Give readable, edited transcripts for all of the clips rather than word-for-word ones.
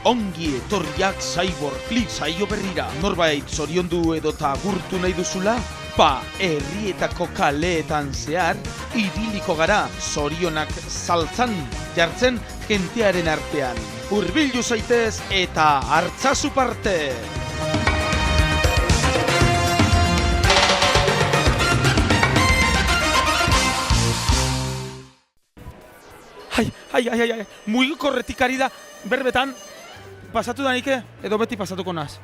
ongi etorriak Cyborg Clip saio berrira. Norbait zoriondu edota gurtu nahi duzula? Herrietako kaleetan zehar, ibiliko gara, zorionak saltzan, jartzen jentearen artean. Hurbildu zaitez eta hartzazu parte! Ai, mugikorretik ari da, berbetan, pasatu da nike, edo beti pasatuko naz.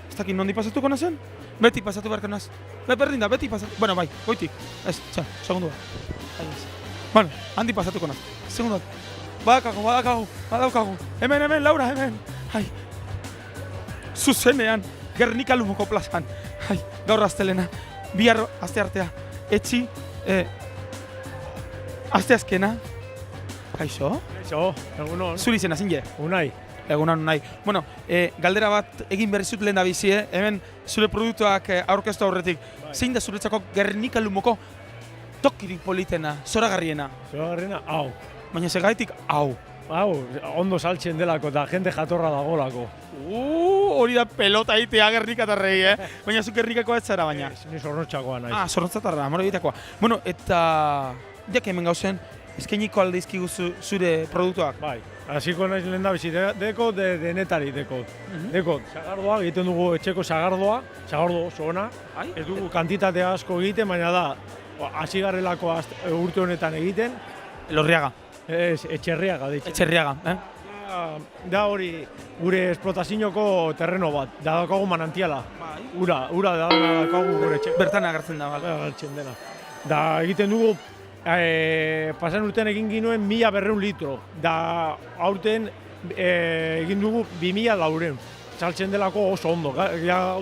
Ez dakit nondi pasatuko nazen? Beti pasatu beharko naz. Berdin da, beti pasatu. Bueno, bai, goitik. Ez, segundu bat. Bueno, handi pasatuko naz. Segundu bat. Badaukagu. Hemen, Laura, hemen. Ai. Zuzenean, Gernika Lumoko plazan. Ai, gaur astelena. Bihar aste artea. Etxi, aste azkena. Kaixo? Kaixo, egunon. Zuri izena, zinge? Unai. Egunon, Unai. Bueno, galdera bat egin berri zut lehen da bizie, hemen zure produktuak aurkeztu aurretik. Zein da zuretzako Gernika Lumoko tokirik politena, zoragarriena? Zoragarriena, hau. Baina segaitik, hau. Hau, ondo saltzen delako eta jende jatorra dagolako. Hori da pelota egitea Gernikatarrei, Baina zu Gernikako ez zara baina. Ni zornotxakoa naiz. Zornotzatarra, amore egitekoa. Bueno, eta jak hemen gauzen, eskainiko alde izkigu zure produktuak? Bai, hasiko naiz lehen da bizi, denetari dekot. Dekot, sagardoa, egiten dugu etxeko sagardo oso ona. Ez dugu kantitatea asko egiten, baina da, hasi garrelako urte honetan egiten. Lorriaga. Ez, Etxerriaga ditzen. Etxerriaga, Da hori gure esplotazioko terreno bat, da daukagu manantiala. Ura da daukagu gure etxe. Bertan agertzen da, bale. Agertzen dena. Da egiten dugu, pasan urtean egin ginuen 1200 litro. Da aurten egin dugu 2400. Saltzen delako oso ondo. Hau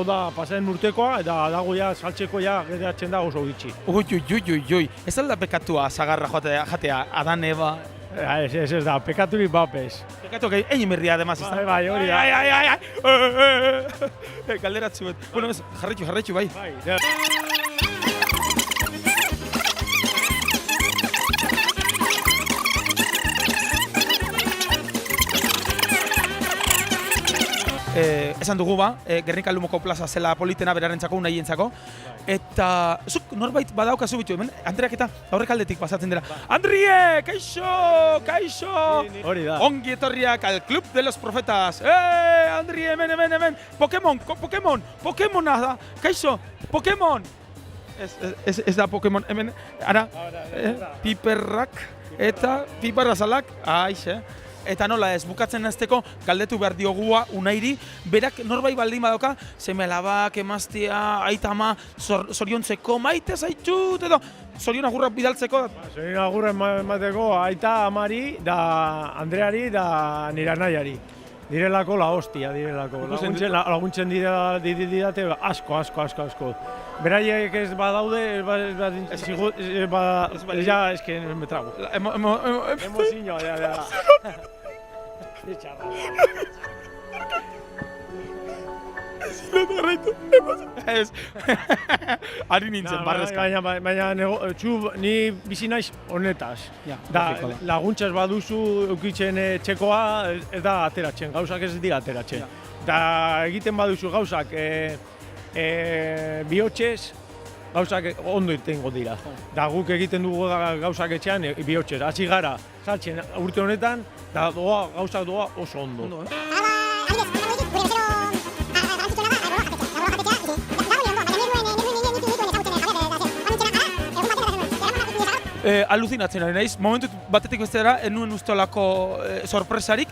da pasan urtekoa, eta dago saltzeko geratzen da oso gitxi. Ui. Ez alda pekatua zagarra jatea, Adan Eva? Ez da, pekaturik bapez. Pekatu gai, egin berria ademaz, ez da? Bai, hori da. Ai. Galderatzu bet. Bueno, jarretxu, bai. Esan dugu Gernika Lumoko plaza zela politena berarentzako, unaientzako. Eta zuk norbait badaukazu bitu, hemen Andreak eta aurrek aldetik pasatzen dira. Andrie, kaixo! Hori da. Ongi etorriak al Club de los Profetas. Andrie, hemen. Pokemona da. Kaixo, Pokemon! Ez da Pokemon, hemen, ara, piperrak eta piparrazalak. Aixe. Eta nola ez, bukatzen azteko galdetu behar diogua Unairi, berak norbait baldin badauka, seme alabak, emaztea, aita ama, zoriontzeko, maite zaitut, edo zorion agurrak bidaltzeko. Zorion agurrak emateko aita amari, da Andreari, da nire anaiari. Direlako la hostia, direlako. Laguntzen didate asko. Beraiek ez badaude, ez que me trago. Emozioa, ja. Ez, ari nintzen, barrezka. Baina ni bizi naiz honetaz. Laguntzaz baduzu eukitzen txekoa, ez da ateratzen, gauzak ez dira ateratzen. Da egiten baduzu gauzak bihotzez, gauzak ondo irtengo dira. Da guk egiten dugu gauzak etxean bihotzez. Hasi gara, saltzen urte honetan, da gauzak doa oso ondo. Aluzinatzen ari naiz, momentu batetik bestera, enuen ustolako sorpresarik,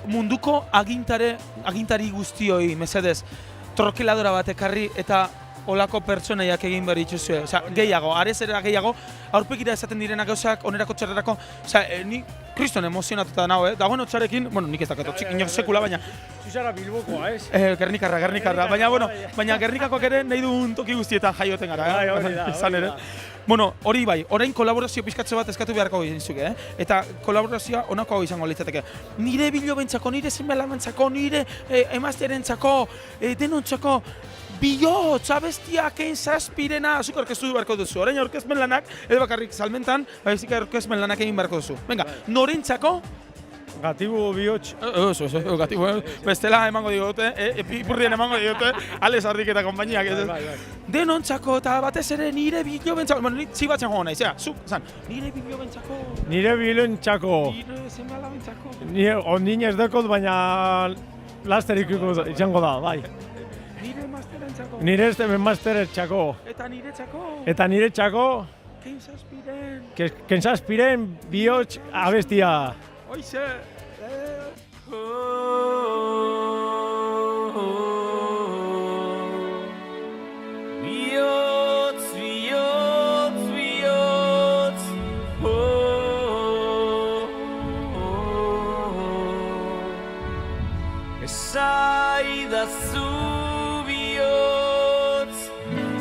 munduko agintari guztioi, mesedez, trokeladora bat ekarri eta olako pertsonaiak egin behar dituzue. Osea, gehiago, arezera gehiago, aurpekira esaten direnak gauzak, onerako txerrerako, ni kriston emozionatuta nago, dagoen otxarekin, nik ez dakat, inor sekula, baina... Zuzara Bilbokoa, ez? Gernikarra, baina Gernikakoak ere nahi duen toki guztietan jaioten gara, hori da. Bueno, hori bai, orain kolaborazio pizkatze bat eskatu beharko gizuke, Eta kolaborazioa honako hau izango litzateke. Nire bilobentzako, nire zinbelamantzako, nire emaztearentzako, denontzako, bihotz, abestiak egin zazpirena, zuk orkestu beharko duzu. Orain aurkezmen lanak, edo bakarrik salmentan, baizik aurkezmen lanak egin beharko duzu. Venga, norentzako Gatibu bihotx. Oso, gatibu. Bestela emango diote, ipurdien emango diote, Alex Ardik eta konpainiak. Bai. Denontzako eta batez ere nire bilobentzako, bueno, ni zibatzen joan naiz, zuk, zan, nire bilobentzako. Nire bilobentzako. Nire zenbalabentzako. Nire ondin ez dekot, baina lasterik izango da, bai. Nire masterentzako. Nire ez hemen masterentzako. Eta niretzako. Kentzazpiren. Kentzazpiren bihotx abestia. Hoize. Esaidazu bihotz,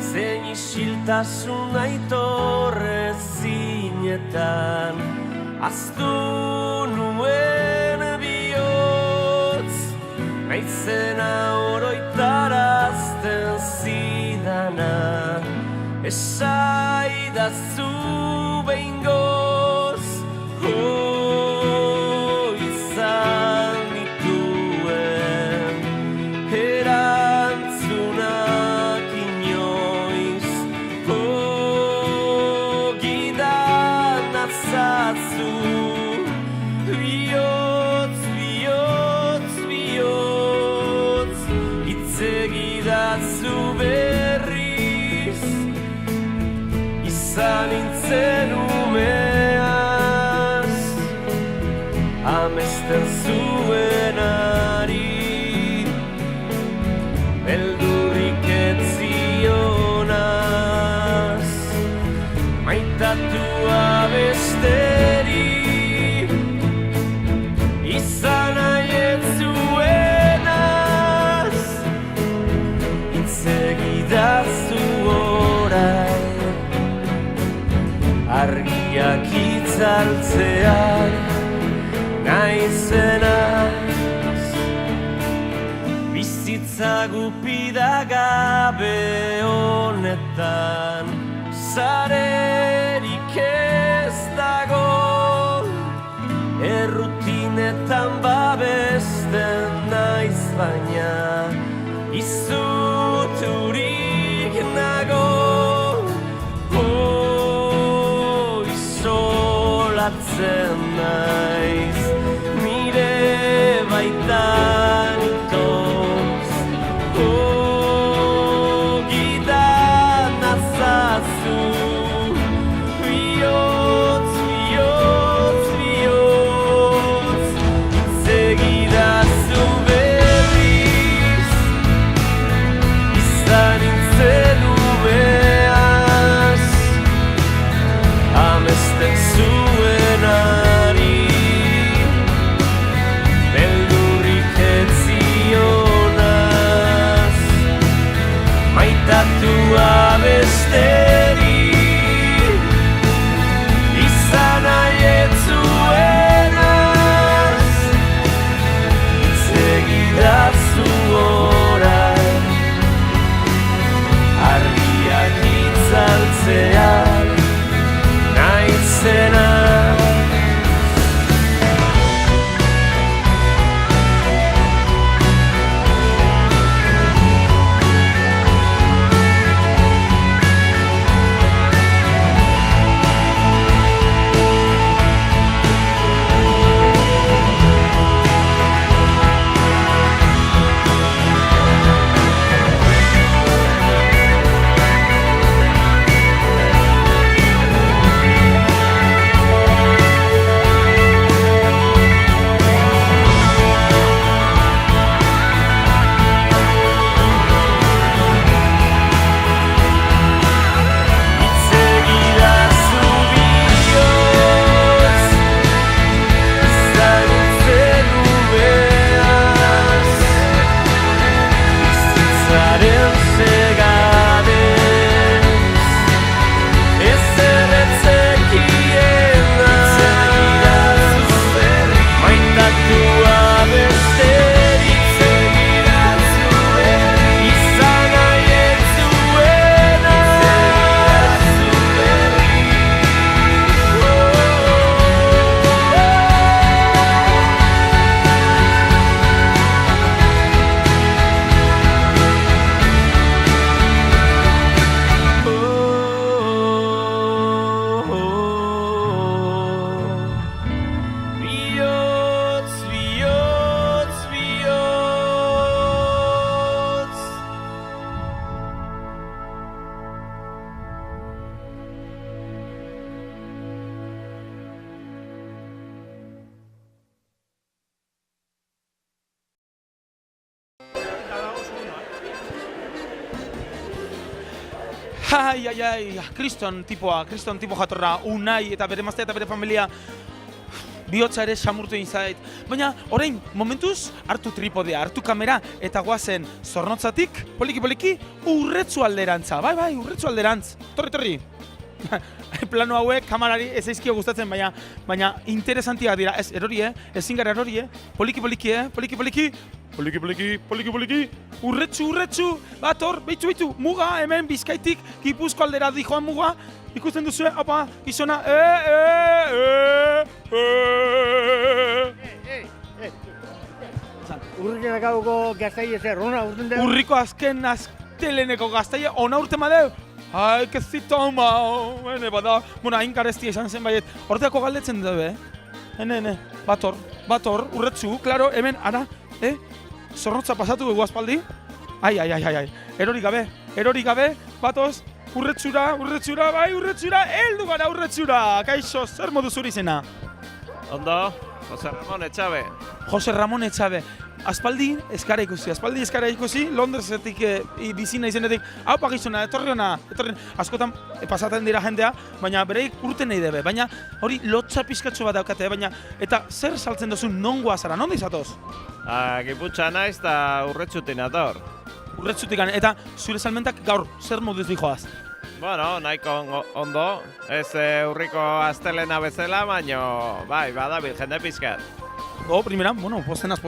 zein isiltasun aitorre zinetan, aztu nuen bihotz, naizena oroitarazten zidana. Esaidazu behingoz, izan dituen erantzunak inoiz, gidan azazu. Bihotz, bihotz, bihotz, itzegidazu berriz, izan nintzen umeaz, amesten zuenari, beldurrik ez zionaz, maitatua besteri, izan nahi ez zuenaz, itzegidazu orain, argiak itzaltzean naizenaz, bizitza gupida gabe honetan, zarerik ez dago, errutinetan babesten naiz baina, izuturik nago, isolatzen naiz, nire baitan itoz, gidan azazu, bihotz, bihotz, bihotz, itzegidazu berriz, izan nintzen umeaz, amesten zuenari, beldurrik ez zionaz, maitatua besteri, izan nahi ez zuenaz, itzegidazu orain, argiak itzaltzean naizena. Ai, kriston tipo jatorra, Unai eta bere maztea eta bere familia bihotza ere samurtu egin zait. Baina, orain, momentuz, hartu tripodea, hartu kamera, eta guazen Zornotzatik, poliki, Urretzu alderantza. Bai, Urretzu alderantz. Torri. Plano hauek, kamarari ez eizkio gustatzen, baina interesantiak dira. Ez erori, ezin gara erori, poliki. Urretzu, bator, beitu, muga, hemen Bizkaitik, Gipuzko aldera dijoan muga, ikusten duzu, apa, gizona, Urriko gauko gaztaile zer, ona urten da? Urriko azken azteleneko gaztaile, ona urte madeu? Ai, que zitoma, hene bada, bueno, hain garestia izan zen baiet, horteako galdetzen dube, hene, bator, Urretzu, klaro, hemen, ara, Zornotza pasatu dugu aspaldi, ai, erori gabe, batoz, Urretzura, heldu gara Urretzura, kaixo, zer modu zuri izena? Ondo, Jose Ramon Etxabe. Aspaldi eskara ikusi, Londresetik bizina izenetik, haupa gizona, etorri hona, askotan pasatzen dira jendea, baina bereik urten nahi debe, baina hori lotxa pizkatxo bat daukate, baina eta zer saltzen duzu nongoa zara, nondi zatoz? Giputxa naiz eta Urretzutik nator. Urretzutik, eta zure salmentak gaur, zer moduz dijoaz? Bueno, nahiko ondo, ez urriko astelena bezala, baina bai, badabil jende pizkat. Primera, bueno, postenaz,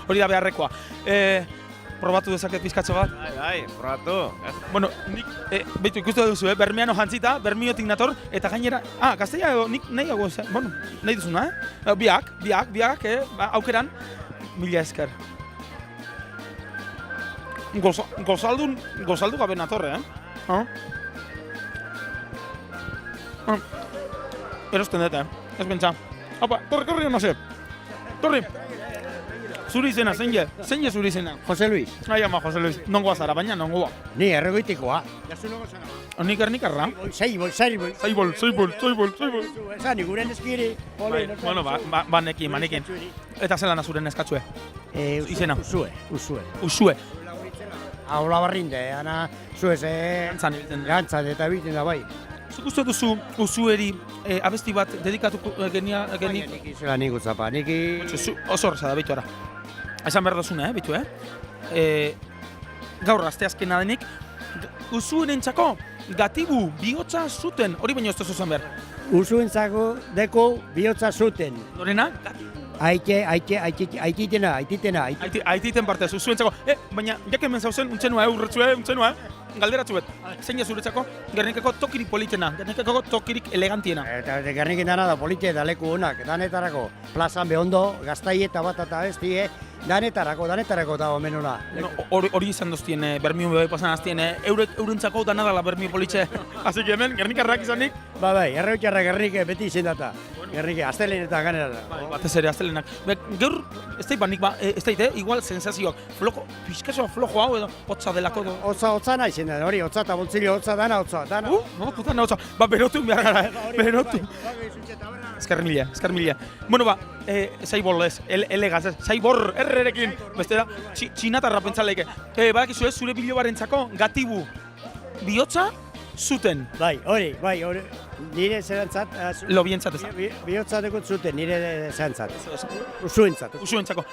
hori da beharrekoa. Probatu dezaket pizkatxo bat? Bai, probatu. Bueno, nik, beitu ikustu duzu, Bermiano jantzita, Bermiotik nator, eta gainera, gazteia edo, nik nahi hago, bueno, nahi duzuna, biak, aukeran, mila esker. Gozaldu gabe natorre, Erosten dut, ez bentsa. Haupa, torri hona ze. Torri. Zuri izena, zein je zuri izena? Jose Luis. Ai ama, Jose Luis. Nongoa zara, baina nongoa. Ni erregoitikoa. Jazu nongo zara. Nik ernikarra. Zaibol. Zaibol. Zani, guren eskiri. Bueno, manekin. Eta zelan azuren eskatzue? Izena. Usue. Aula barrinde, ana, zuez, gantzan eta biltzen da bai. Zuk uste duzu Usueri abesti bat dedikatuko genia... Nik izela nik utzapa, nik... Oso horreza da, behitu ara. Esan behar duzuna, behitu, Gaur asteazkena denik, Usuerentzako gatibu bihotza zuten, hori baino ez duzu zen behar. Usuentzako deko bihotza zuten. Norena? Aititena. Aititen partez, Usuentzako. Baina, jak hemen zauzen, untzenua, urretzua, galderatzu bet. Zein jazuretzako, Gernikako tokirik politena, Gernikako tokirik elegantiena. Eta Gernikin dana da polite da leku honak, danetarako. Plazan behondo, gaztai eta bat eta bestie, danetarako da omen hona. Hori izan doztien, Bermio bebai pasan aztien, eurentzako dana dala Bermio politxe. Así que hemen, Gernikarrak izanik? Bai, erreutxarra Gernik beti izin data. Gernik, astelenetan ganera. Batez ere, astelenak. Gaur, ez dait banik, ez dait, igual sensazioak. Pizkazoa flojo hau edo, hotza delako. Hotza nahi zen da, hori, hotza eta boltzilio, dana. Hotza. Berotu behar gara, berotu. Ezker mila. Bueno, zaibor ez, elegaz ez, zaibor, errerekin. Bestera, txinatarra pentsaleike. Badakizu ez, zure bilobarentzako gatibu bihotza zuten. Bai, hori. Nire zerantzat... Lobientzat ez da. Bihotza dekut zuten, nire zerantzat. Usuentzako.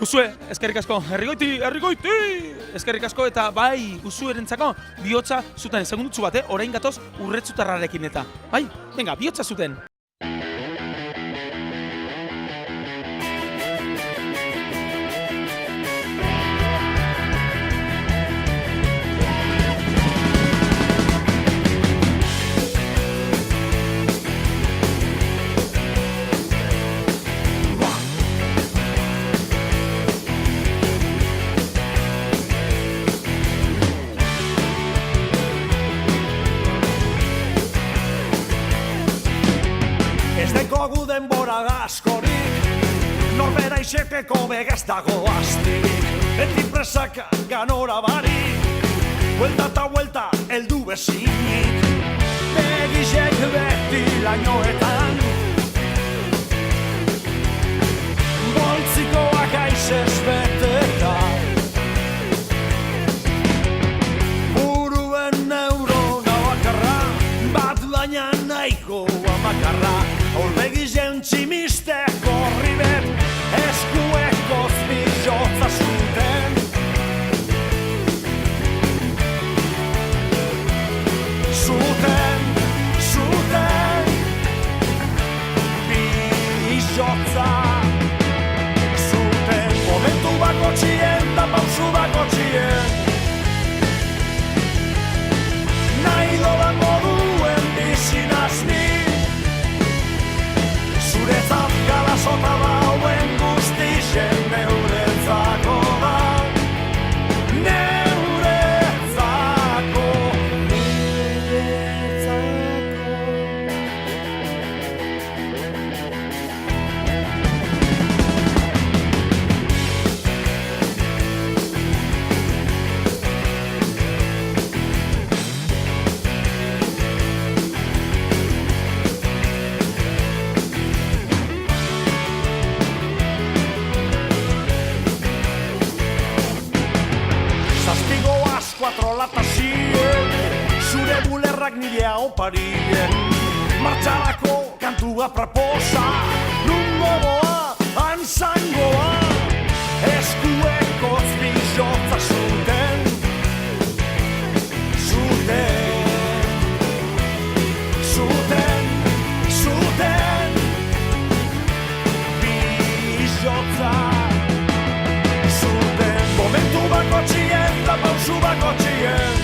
Usue, eskerrik asko, herrigoiti! Eskerrik asko eta bai, Usuerentzako bihotza zuten. Segundutzu bat, orain gatoz Urretzutarrarekin eta. Bai, venga, bihotza zuten. Gu denbora askorik, norbera izeteko begaz dago astirik. Beti presaka ganora barik, buelta eta buelta eldu bezinik. Begizek beti lainoetan, boltzikoak aizez beteta. Buruen neurona bakarra, aurpegi jentximiste korri bet, eskuekoz bizotza zuten. Zuten bizotza zuten, momentu bako txien da pausu bako txien. Nahi dodan moduen bizinaz ni, zuretzat galasota dauen guztixen neuretzako da. Cuatro latas zien, zure bulerrak nire auparien. Martxalako kantua proposa, nungo goa, anzangoa. Eskuekoz bizotza zuten, bizotza. Momentu bako txien, da pausu bako txien.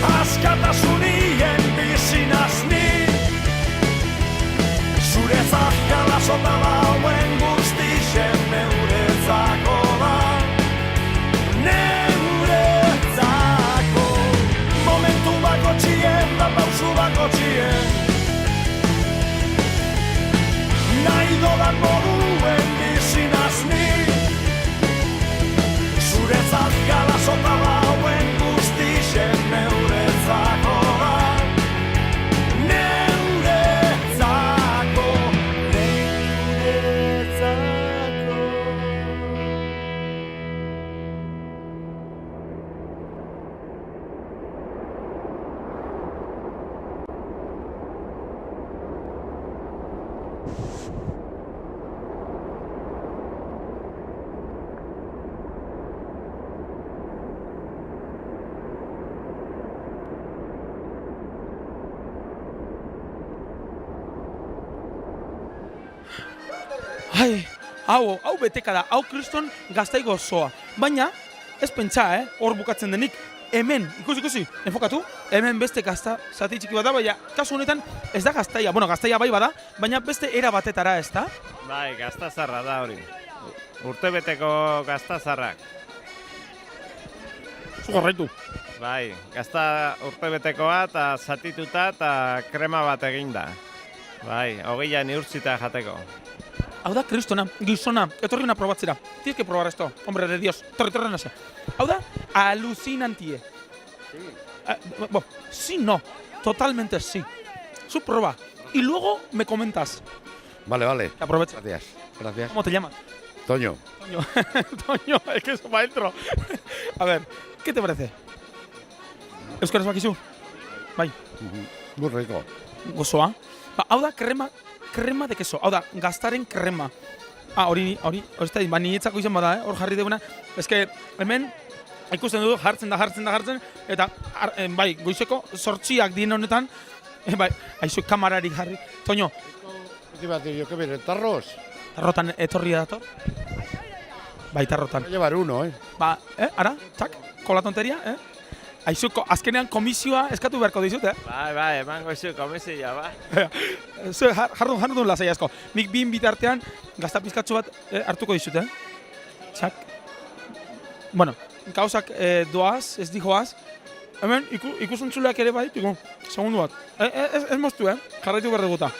Askatasunien bizinaz ni, zuretzat galasota dauen guztixen neuretzako da. Neuretzako. Momentu bako txien, da pausu bako txien. Nahi dodan moduen bizinaz ni, zuretzat galasota dauen guztixen neuretzako da. Neuretzako. Ai, hau beteka da, hau kriston Gaztaigo osoa. Baina, ez pentsa, hor bukatzen denik, hemen, ikusi, enfokatu, hemen beste gazta zati txiki bat da, baina kasu honetan ez da Gaztaia, bueno, Gaztaia bai bada, baina beste era batetara, ez da? Bai, gaztazarra da hori. Urtebeteko gaztazarrak. Zugarraitu. Bai, gazta urtebetekoa eta zatituta eta krema bat eginda. Bai, 20 neurtzita jateko. Hau da, kristona, gizona, etorri una probatzera. Tienes que probar esto, hombre de Dios. Torri nase. Hau da, alucinantie. Sí, no. Totalmente sí. Su proba. Y luego me comentas. Vale. Aprovecha. Gracias. ¿Cómo te llamas? Toño. Toño, es que es maestro. A ver, ¿qué te parece? Euskaraz bakizu? Bai. Muy rico. Gozoa. Hau da, krema de queso. Hau da, gaztaren krema. Hori, ez da, niretzako izan bada, hor jarri duguna. Ez que, hemen, ikusten dugu, jartzen, eta, bai, goizeko 8 dien honetan, bai, haizu kamarari jarri. Toño. ¿Qué iba a decir yo? ¿Qué viene? ¿Tarros? Tarrotan etorri dator? Bai, tarrotan. Voy a llevar uno, Ba, ara, txak, con la tonteria, Aizu, azkenean komisioa eskatu beharko dizut, Bai, emango izu komisioa, ba. Jardun duen lasai asko. Nik bin bitartean gazta pizkatxo bat hartuko dizut, Txak. Bueno, gauzak doaz, ez dijoaz. Hemen, ikusuntzuleak ere bai, tiku, segundu bat. Ez moztu, jarraitu behar duguta.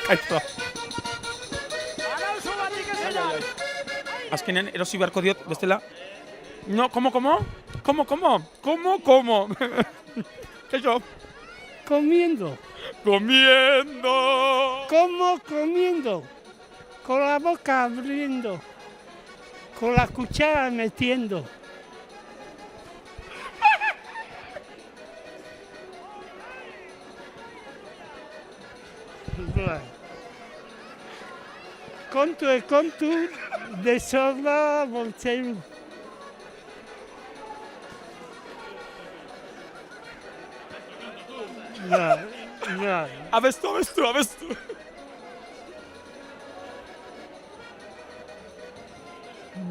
Kaizto. Azkenean, erosi beharko diot, bestela. No, ¿cómo? ¿Cómo? ¿Qué yo? Comiendo. ¿Cómo comiendo? Con la boca abriendo. Con la cuchara metiendo. Bai. Kontu, desorda boltzeiru. Bai. Abestu.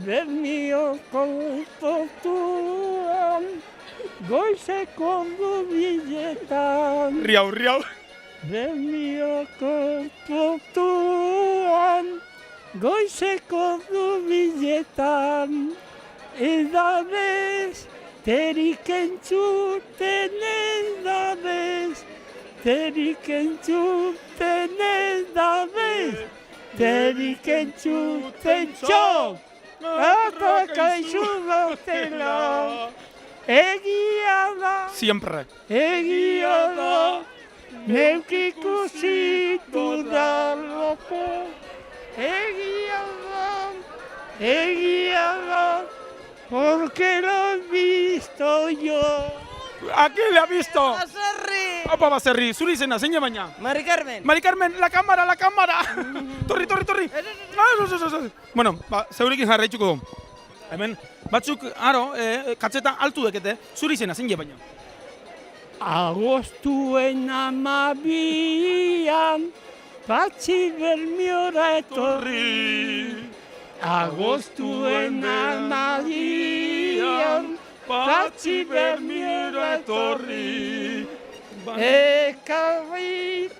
Bermioko portuan, goizeko biletan. Riau. Bermioko portuan, goizeko biletan. Edabez, terik entzuten edabez, terik entzuten edabez, terik entzuten txok. Eta kaixu gautela, egia da, Siempre. egia da, neuk ikusi dudalako, egia da, porque lo he visto yo. ¿A qué le ha visto? Baserri! Opa, Baserri, zuri izena, zein baina? Mari Carmen! Mari Carmen, la cámara! Torri! Bueno, zeurekin jarraituko du. Hemen, batzuk, katzeta altu dekete, zuri izena, zein baina? Agostuen 12an, Patxi Bermiora etorri. Agostuen 12an, Patxi Bermiora etorri. Ekarri,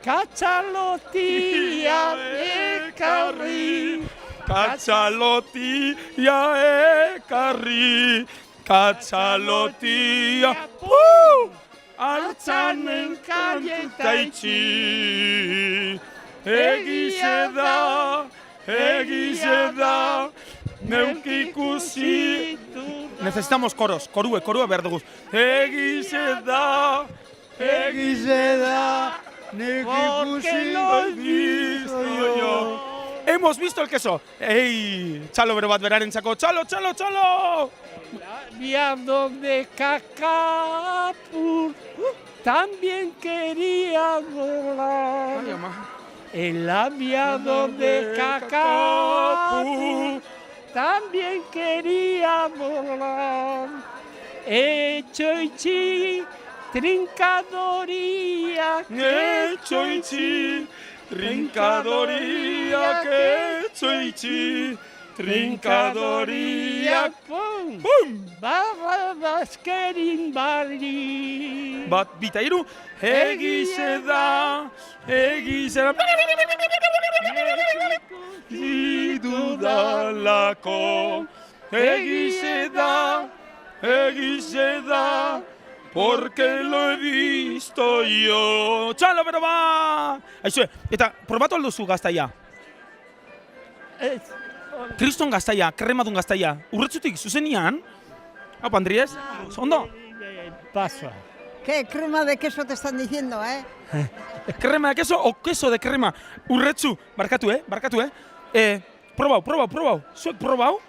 katxalotia, ekarri. Katxalotia ekarri, Artzanen kaieta itxi. Egize da, neuk ikusi. Necesitamos koros, korua behar dugu. Egize da, neuk ikusi. Hemos visto el queso. Ei, txalo bero bat berarentzako. Txalo! Labiado de Cacapur también quería volar. Ay, ama. El labiado de Cacapur también quería volar. Etxoitzi, trincadoría, trincadoria, pum, barra baskerin barri. Bat, bita, hiru, egize da. Dudalako, egize da, porque lo he visto yo. Txalo, bero ba! Aizue, eta probatu alduzu gaztaia. Kriston gaztaia, kremadun gaztaia. Urretzutik, zuzenian? Haupa, Andries, ondo? Paso. ¿Qué crema de queso te están diciendo, Crema de queso o queso de crema? Urretzu, barkatu. Probau. Zuek probau?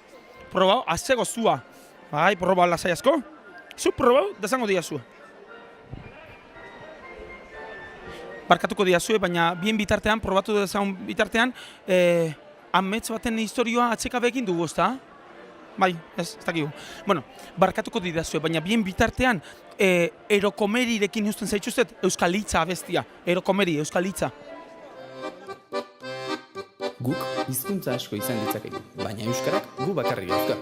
Azego zua. Bai, probau lasai asko. Zuek probau, dezango diazue. Barkatuko diazue, baina bien bitartean, probatu dezagun bitartean, amets baten historioa atsekabeekin dugu, ezta? Bai, ez dakigu. Bueno, barkatuko didazue, baina bien bitartean, erokomerirekin usten zaituztet, Euskal Hitza abestia. Erokomeri, Euskal Hitza. Guk hizkuntza asko izan ditzakegu, baina euskarak gu bakarrik dauzka.